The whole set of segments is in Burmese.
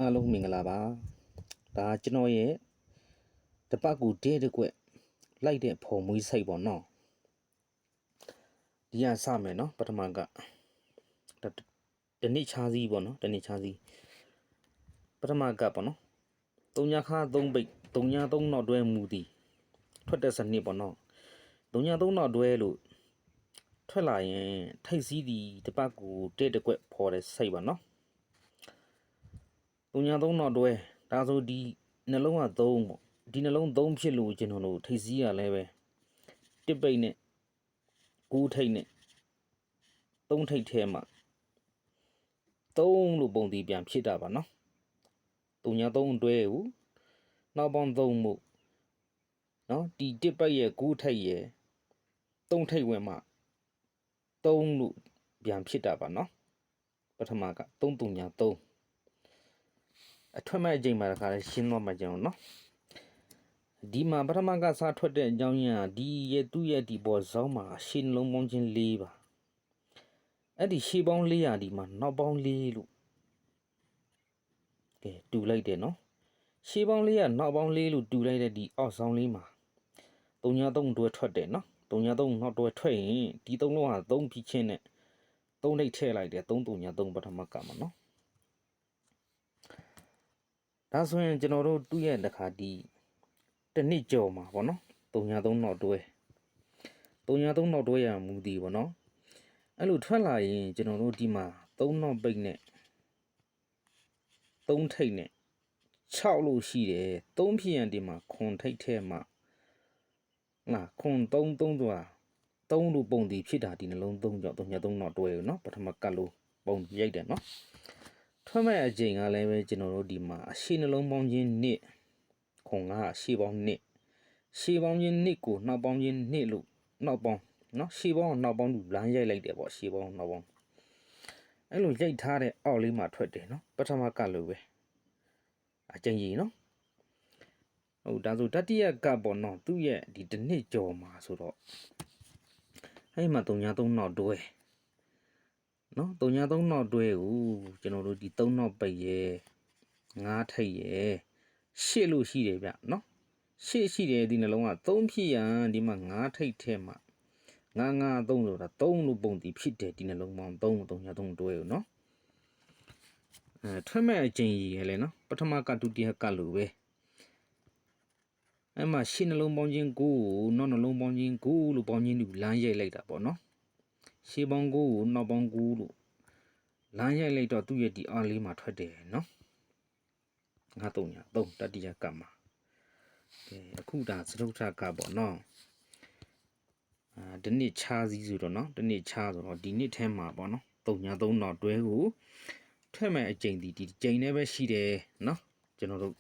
အားလုံးမင်္ဂလာပါဒါကျွန်တော်ရဲ့တပတ်ကူတဲတစ်ကွက်လိုက်တဲ့ဖော်မွေးစိတ်ပေါ့နော်ဒီကစမယ်နော်ပထမကတနေ့ချားစီးပေါ့နော်တနေ့ချားစီးပထမကပေါ့နော်3ညခါ3ပိတ်3ည3နောက်တွဲမူသည်ထွက်တဲ့စနစ်ပေါ့နော်3ည3နောက်တွဲလို့ထွက်လာရင်ထိတ်စည်းသည်တပတ်ကူတဲတစ်ကွက်ဖော်တဲ့စိတ်ပါနော်3ည3နောက်တွဲဒါဆိုဒီနှလုံးက3ပေါ့ဒီနှလုံး3ဖြစ်လို့ကျွန်တော်တို့ထိတ်စည်းရလဲပဲတစ်ပိတ်နဲ့9ထိတ်နဲ့3ထိတ်ထဲမှာ3လို့ပုံတည်ပြန်ဖြစ်တာပါနော်3ည3အတွဲကိုနောက်ပေါင်း3မှုနော်ဒီတစ်ပိတ်ရဲ့9ထိတ်ရဲ့3ထိတ်ဝင်မှာ3လို့ပြန်ဖြစ်တာပါနော်ပထမက3 3ည3အထွက်မဲ့အချိန်မှာတခါလဲရှင်းတော့မှကျွန်တော်နော်ဒီမှာပထမကစားထွက်တဲ့အကြောင်းရင်းကဒီရဲ့သူ့ရဲ့ဒီပေါ်ဇောင်းမှာရှင်းလုံးပေါင်းချင်း4ပါအဲ့ဒီရှေးပေါင်း400ဒီမှာနောက်ပေါင်း4လို့ကဲတူလိုက်တယ်နော်ရှေးပေါင်း400နောက်ပေါင်း4လို့တူလိုက်တဲ့ဒီအောက်ဆောင်လေးမှာ3ည3တွဲထွက်တယ်နော်3ည3နောက်တွဲထွက်ရင်ဒီ3လုံးဟာ3ဖြစ်ချင်းနဲ့3လိတ်ထည့်လိုက်တယ်3 3ည3ပထမကမှာနော်ဒါဆိုရင်ကျွန်တော်တို့တူရဲ့တခါဒီတစ်နှစ်ကျော်မှာပေါ့နော်3ည3နောက်တွဲ3ည3နောက်တွဲရမူသည်ပေါ့နော်အဲ့လိုထွက်လာရင်ကျွန်တော်တို့ဒီမှာ3နောက်ပိတ်နဲ့3ထိတ်နဲ့6လို့ရှိတယ်3ဖြစ်ရင်ဒီမှာခွန်ထိတ်ထဲမှာခွန်3 3ဆိုတာ3လို့ပုံတည်ဖြစ်တာဒီနှလုံး3ကြောင့်3ည3နောက်တွဲเนาะပထမကတ်လို့ပုံရိုက်တယ်เนาะထွက်မဲ့အချိန်ကလည်းပဲကျွန်တော်တို့ဒီမှာအရှိနှလုံးပေါင်းချင်းနှစ်ခွန်ကရှေ့ပေါင်းနှစ်ရှေ့ပေါင်းချင်းနှစ်ကိုနောက်ပေါင်းချင်းနှစ်လို့နောက်ပေါင်းเนาะရှေ့ပေါင်းနောက်ပေါင်းလို့လမ်းရိုက်လိုက်တယ်ပေါ့ရှေ့ပေါင်းနောက်ပေါင်းအဲ့လိုရိုက်ထားတဲ့အောက်လေးမှာထွက်တယ်เนาะပထမကတ်လို့ပဲအကျဉ်းကြီးเนาะဟုတ်ဒါဆိုတတိယကပေါ့နော်သူ့ရဲ့ဒီတစ်နှစ်ကျော်မှာဆိုတော့အဲ့မှာ3ည3နောက်တွဲနော်3ည3နောက်တွဲကိုကျွန်တော်တို့ဒီ3နောက်ပိတ်ရဲ9ထိတ်ရဲ8လို့ရှိတယ်ဗျနော်8ရှိတယ်ဒီနှလုံးက3ဖြစ်ရန်ဒီမှာ9ထိတ်ထဲမှာ9 9 3ဆိုတာ3လို့ပုံတည်ဖြစ်တယ်ဒီနှလုံးပေါင်း3 3ည3တွဲကိုနော်ထွက်မဲ့အကျဉ်းကြီးရလဲနော်ပထမကဒုတိယကလို့ပဲအဲ့မှာရှင်းနှလုံးပေါင်းချင်း9ကိုနောက်နှလုံးပေါင်းချင်း9လို့ပေါင်းချင်းလူလမ်းရိုက်လိုက်တာပေါ့နော်ရှေးပေါင်း9ကိုနောက်ပေါင်း9လို့လမ်းရိုက်လိုက်တော့သူ့ရဲ့ဒီအားလေးမှာထွက်တယ်နော်ငါ3ည3တတိယကမှာအခုဒါသရုပ်ထကပေါ့နော်ဒီနှစ်ချားစည်းဆိုတော့နော်ဒီနှစ်ချားဆိုတော့ဒီနှစ်ထဲမှာပေါ့နော်3ည3နောက်တွဲကိုထွက်မဲ့အကျိန်ဒီကျိန်နဲ့ပဲရှိတယ်နော်ကျွန်တော်တို့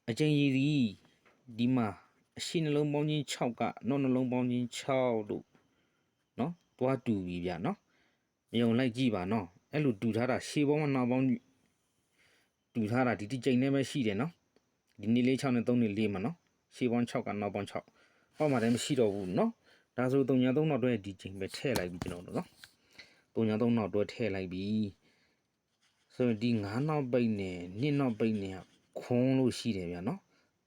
အကျိန်ရည်ဒီမှာအရှိနှလုံးပေါင်းချင်း6ကနောက်နှလုံးပေါင်းချင်း6လို့နော်တွားတူပြီဗျာနော်မယုံလိုက်ကြည့်ပါနော်အဲ့လိုတူထားတာရှေးပေါင်းနောက်ပေါင်းတူထားတာဒီကျိန်နဲ့ပဲရှိတယ်နော်ဒီနေ့လေး6နဲ့3နဲ့4မှာနော်ရှေးပေါင်း6ကနောက်ပေါင်း6ဟောမှာတည်းမရှိတော့ဘူးနော်ဒါဆို3ည3နောက်တွဲဒီကျိန်ပဲထည့်လိုက်ပြီကျွန်တော်တို့နော်3ည3နောက်တွဲထည့်လိုက်ပြီဆိုရင်ဒီ9နောက်ပိတ်နဲ့2နောက်ပိတ်နဲ့ခွန်းလို့ရှိတယ်ဗျာနော်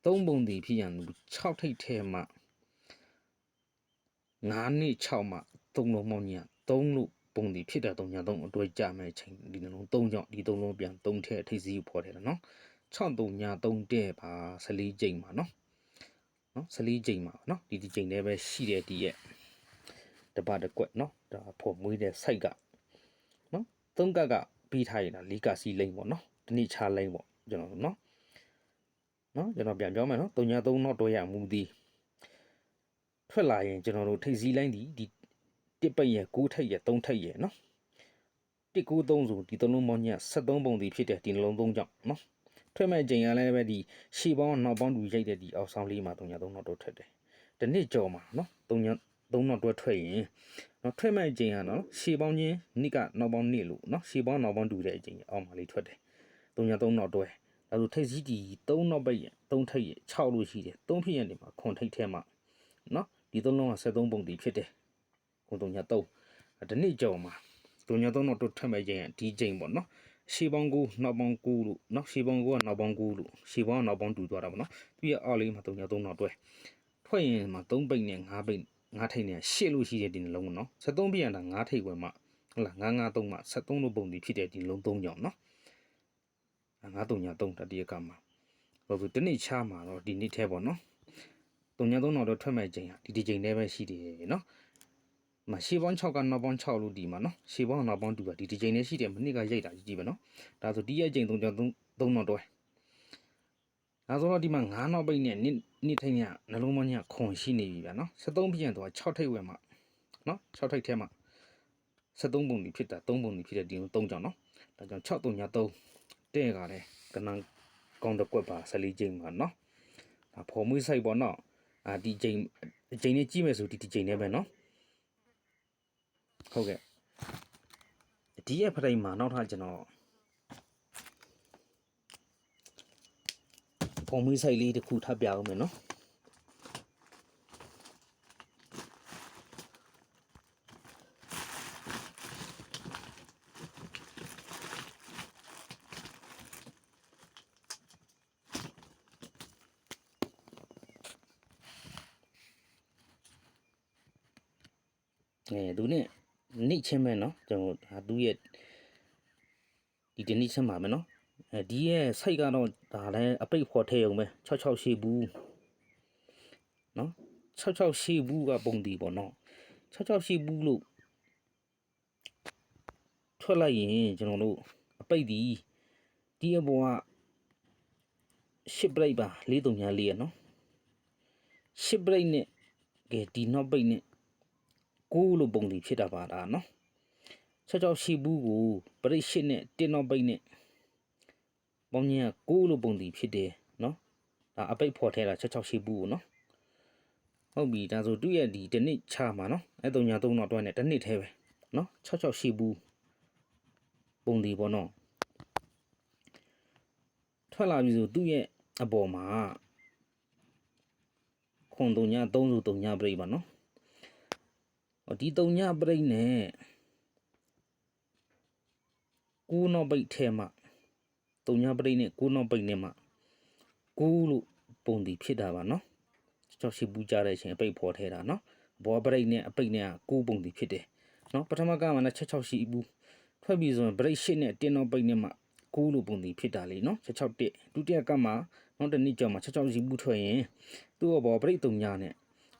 3ပုံတည်ဖြစ်ရန်6ထိတ်ထဲမှာ9နှစ်6မှာ3လုံးမောင်းည3လို့ပုံတည်ဖြစ်တာ3ည3အတွဲကြမယ်ချိန်ဒီနှလုံး3ကြောင့်ဒီ3လုံးပြန်3ထဲထိတ်စီးကိုဖော်တယ်နော်6 3ည3တဲ့ပါ14ကြိမ်ပါနော်14ကြိမ်ပါနော်ဒီကြိမ်လည်းပဲရှိတယ်ဒီရဲ့တပတ်တစ်ကွက်နော်ဒါဖော်မွေးတဲ့ site ကနော်3ကတ်ပြီးထားရင်ဒါ4ကစီလိမ့်ပေါ့နော်ဒီနေ့ချလိမ့်ပေါ့ကျွန်တော်နော်ကျွန်တော်ပြန်ပြောမယ်နော်3ည3နောက်တွဲရမူသည်ထွက်လာရင်ကျွန်တော်တို့ထိတ်စည်းလိုင်းဒီတစ်ပိတ်ရဲ့9ထိတ်ရဲ့3ထိတ်ရဲ့နော်193ဆိုဒီ3လုံးပေါင်းည73ပုံတည်ဖြစ်တယ်ဒီနှလုံး3ကြောင့်နော်ထွက်မဲ့ချိန်ကလည်းပဲဒီရှေ့ပေါင်းနောက်ပေါင်းတူရိုက်တဲ့ဒီအောက်ဆောင်လေးမှာ3ည3နောက်တော့ထွက်တယ်ဒီနှစ်ကြော်မှာနော်3ည3နောက်တွဲထွက်ရင်နော်ထွက်မဲ့ချိန်ကနော်ရှေ့ပေါင်းချင်းနိကနောက်ပေါင်းနှစ်လို့နော်ရှေ့ပေါင်းနောက်ပေါင်းတူတဲ့အချိန်အောက်မှာလေးထွက်တယ်3ည3နောက်တွဲဒါဆိုထိတ်စည်းဒီ3နောက်ပိတ်ရဲ့3ထိတ်ရဲ့6လို့ရှိတယ်3ဖြစ်ရင်ဒီမှာခွန်ထိတ်ထဲမှာနော်ဒီ3လုံးက73ပုံတည်ဖြစ်တယ်ခွန်3ည3ဒီနေ့ကြော်မှာ3ည3နောက်တွဲထွက်မဲ့ချိန်ကဒီချိန်ပေါ့နော် ရှေးပေါင်းကိုနောက်ပေါင်းကိုလို့နော်ရှေးပေါင်းကိုကနောက်ပေါင်းကိုလို့ရှေးပေါင်းကနောက်ပေါင်းတူသွားတာပေါ့နော်သူရဲ့အောက်လေးမှာ3ည3နောက်တွဲထွက်ရင်မှာ3ပိတ်နဲ့5ပိတ်5ထိပ်နဲ့8လို့ရှိတဲ့ဒီနှလုံးပေါ့နော်73ပြန်တာ5ထိပ်ဝင်မှဟုတ်လား953မှ73လို့ပုံတည်ဖြစ်တဲ့ဒီနှလုံး3ကြောင်နော်9 3ည3တတိယကမှာဟုတ်ပြီတနေ့ချမှာတော့ဒီနေ့ထဲပေါ့နော်3ည3နောက်တော့ထွက်မဲ့ချိန်ဟာဒီချိန်တည်းပဲရှိတယ်နော်မှာရှေးပေါင်း6ကနောက်ပေါင်း6လို့ဒီမှာနော်ရှေးပေါင်းနောက်ပေါင်း2ကဒီချိန်နဲ့ရှိတယ်မနစ်ကရိတ်တာကြည့်ပဲနော်ဒါဆိုဒီရဲ့ချိန်3နောက်တွဲဒါဆိုတော့ဒီမှာ9နောက်ပိတ်နဲ့နှစ်ထိပ်ညနှလုံးမညခွန်ရှိနေပြီဗျာနော်73ပြန်တော့6ထိပ်ဝယ်မှာနော်6ထိပ်ထဲမှာ73ပုံဒီဖြစ်တာ3ပုံဒီဖြစ်တဲ့ဒီ3ကြောင်နော်ဒါကြောင့်6 3ည3တဲ့ကလည်းကနန်းကောင်းတစ်ကွက်ပါ14ချိန်ပါနော်ဒါဖော်မွေးဆိုင်ပေါ့နော်ဒီချိန်နဲ့ကြည့်မယ်ဆိုဒီချိန်နဲ့ပဲနော်ဟုတ်ကဲ့ဒီရဲ့ဖရိတ်မှာနောက်ထပ်ကျွန်တော်ဖော်မွေးဆိုင်လေးတစ်ခုထပ်ပြအောင်မယ်နော်သူနဲ့နှိတ်ချင်းမဲ့နော်ကျွန်တော်ဒါသူရဲ့ဒီနှိတ်ချင်းပါမယ်နော်ဒီရဲ့စိတ်ကတော့ဒါလည်းအပိတ်ဖော်ထဲရုံပဲ66ရှိဘူးနော်66ရှိဘူးကပုံတီပေါ့နော်66ရှိဘူးလို့ထွက်လိုက်ရင်ကျွန်တော်တို့အပိတ်ဒီအပေါ်က10 break ပါ434ရနော်10 break နဲ့ကဲဒီနောက်ပိတ်နဲ့9လို့ပုံတီဖြစ်တာပါလားနော်66ရှိဘူးကိုပရိတ်8နဲ့1နောက်ပိတ်နဲ့ပေါင်းကြီးက9လို့ပုံတီဖြစ်တယ်နော်ဒါအပိတ်ဖော်ထဲတာ66ရှိဘူးကိုနော်ဟုတ်ပြီဒါဆိုသူ့ရဲ့ဒီတစ်နှစ်ချမှာနော်အဲ့3ည3နောက်တွဲနဲ့တစ်နှစ်ထဲပဲနော်66ရှိဘူးပုံတီပေါ့နော်ထွက်လာပြီဆိုသူ့ရဲ့အပေါ်မှာခွန်3ည3ဆို3ညပရိတ်ပါနော်ဒီ3ညပရိတ်နဲ့9နောက်ပိတ်ထဲမှာ3ညပရိတ်နဲ့9နောက်ပိတ်နဲ့မှာ9လို့ပုံတီဖြစ်တာပါနော်66ရှိဘူးကြတဲ့အချိန်အပိတ်ဖော်ထဲတာနော်ဘောပရိတ်နဲ့အပိတ်နဲ့9ပုံတီဖြစ်တယ်နော်ပထမကမှလည်း66ရှိဘူးထွက်ပြီးဆိုရင်ပရိတ်8နဲ့1နောက်ပိတ်နဲ့မှာ9လို့ပုံတီဖြစ်တာလေနော်66တက်ဒုတိယကမှနောက်တစ်နှစ်ကျော်မှာ66ရှိဘူးထွက်ရင်သူ့ဘောပရိတ်3ညနဲ့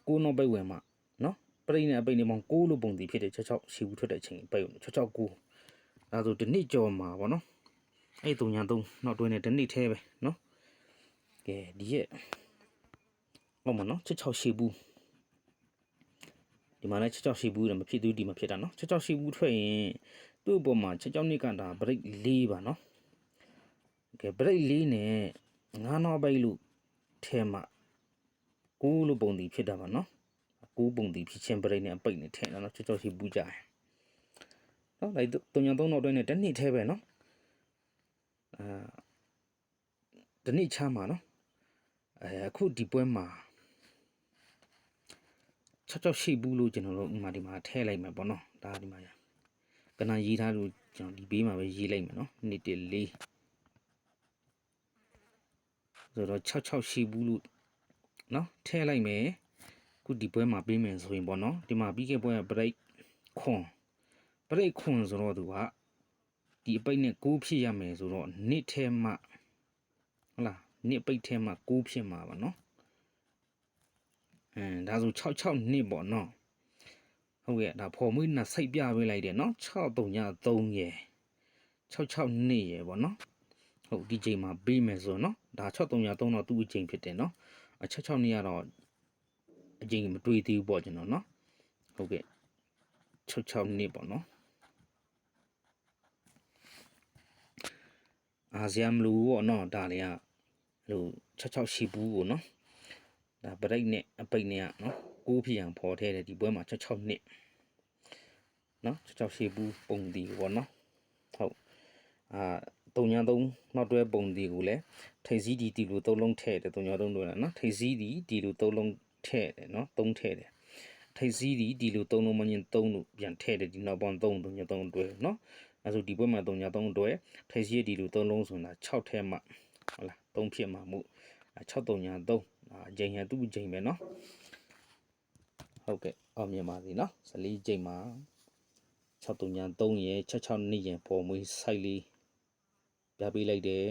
9နောက်ပိတ်ဝင်မှာနော်ပရိတ်နဲ့အပိတ်နဲ့ပေါင်း9လို့ပုံတီဖြစ်တယ်66ရှိဘူးထွက်တဲ့အချိန်ပိတ်66 9ဒါဆိုတစ်နှစ်ကျော်မှာပေါ့နော်အဲ့3ည3နောက်တွဲနဲ့တစ်နှစ်ထဲပဲနော်ကဲဒီရဲ့ဟုတ်မနော်66ရှိဘူးဒီမှာလည်း66ရှိဘူးတယ်မဖြစ်သေးဘူးဒီမှာဖြစ်တာနော်66ရှိဘူးထွက်ရင်သူ့အပေါ်မှာ66နှစ်ကတာ break 4ပါနော်ကဲ break 4နဲ့9နောက်ပိတ်လို့ထဲမှာ9လို့ပုံတီဖြစ်တာပါနော်9ပုံတီဖြစ်ချင်း break နဲ့အပိတ်နဲ့ထဲနော်66ရှိဘူးကြတယ်နော်ဒါ3ည3နောက်တွဲနဲ့တစ်နှစ်ထဲပဲနော်တနေ့ချမှာနော်အခုဒီပွဲမှာ66ရှိဘူးလို့ကျွန်တော်တို့ဥမာဒီမှာထည့်လိုက်မယ်ပေါ့နော်ဒါဒီမှာကနရေးထားလို့ကျွန်တော်ဒီဘေးမှာပဲရေးလိုက်မယ်နော်1 1 4ဆိုတော့66ရှိဘူးလို့နော်ထည့်လိုက်မယ်ခုဒီပွဲမှာပေးမယ်ဆိုရင်ပေါ့နော်ဒီမှာပြီးခဲ့ပွဲက break ခွန်ဆိုတော့သူကဒီအပိတ်နဲ့6ဖြစ်ရမယ်ဆိုတော့နှစ်ထဲမှာဟုတ်လားနှစ်ပိတ်ထဲမှာ6ဖြစ်မှာပါနော်ဒါဆို66နှစ်ပေါ့နော်ဟုတ်ကဲ့ဒါဖော်မွေးနဲ့စိတ်ပြပေးလိုက်တယ်နော်6 3ည3ရယ်66နှစ်ရယ်ပေါ့နော်ဟုတ်ဒီချိန်မှာပေးမယ်ဆိုနော်ဒါ6 3ည3တော့သူ့အချိန်ဖြစ်တယ်နော်66နှစ်ကတော့အချိန်မတွေးသေးဘူးပေါ့ကျွန်တော်နော်ဟုတ်ကဲ့66နှစ်ပေါ့နော်အာဆီယံမလို့ပေါ့နော်ဒါတွေကလို့66ရှိဘူးကိုနော်ဒါပရိတ်နဲ့အပိတ်နဲ့ကနော်6ဖြစ်အောင်ဖော်ထဲတယ်ဒီပွဲမှာ66နှစ်နော်66ရှိဘူးပုံတီပေါ့နော်ဟုတ်3ည3နောက်တွဲပုံတီကိုလည်းထိပ်စည်းဒီလို3လုံးထည့်တယ်3ည3တွဲလားနော်ထိပ်စည်းဒီလို3လုံးထည့်တယ်နော်3ထည့်တယ်ထိပ်စည်းဒီလို3လုံးမင်း3လို့ပြန်ထည့်တယ်ဒီနောက်ပေါင်း3 3ည3တွဲနော် အဲဆိုဒီပွဲမှာ3ည3အတွက်ထိစီဒီလို3လုံးဆိုတာ6ထဲမှာဟုတ်လား3ဖြစ်မှာမို့6 3ည3အချိန်ရသူ့အချိန်ပဲနော်ဟုတ်ကဲ့အောင်မြင်ပါစေနော်14ချိန်မှာ6 3ည3ရဲ့6 6 2ရဲ့ပေါ်မွေး site လေးပြပေးလိုက်တယ်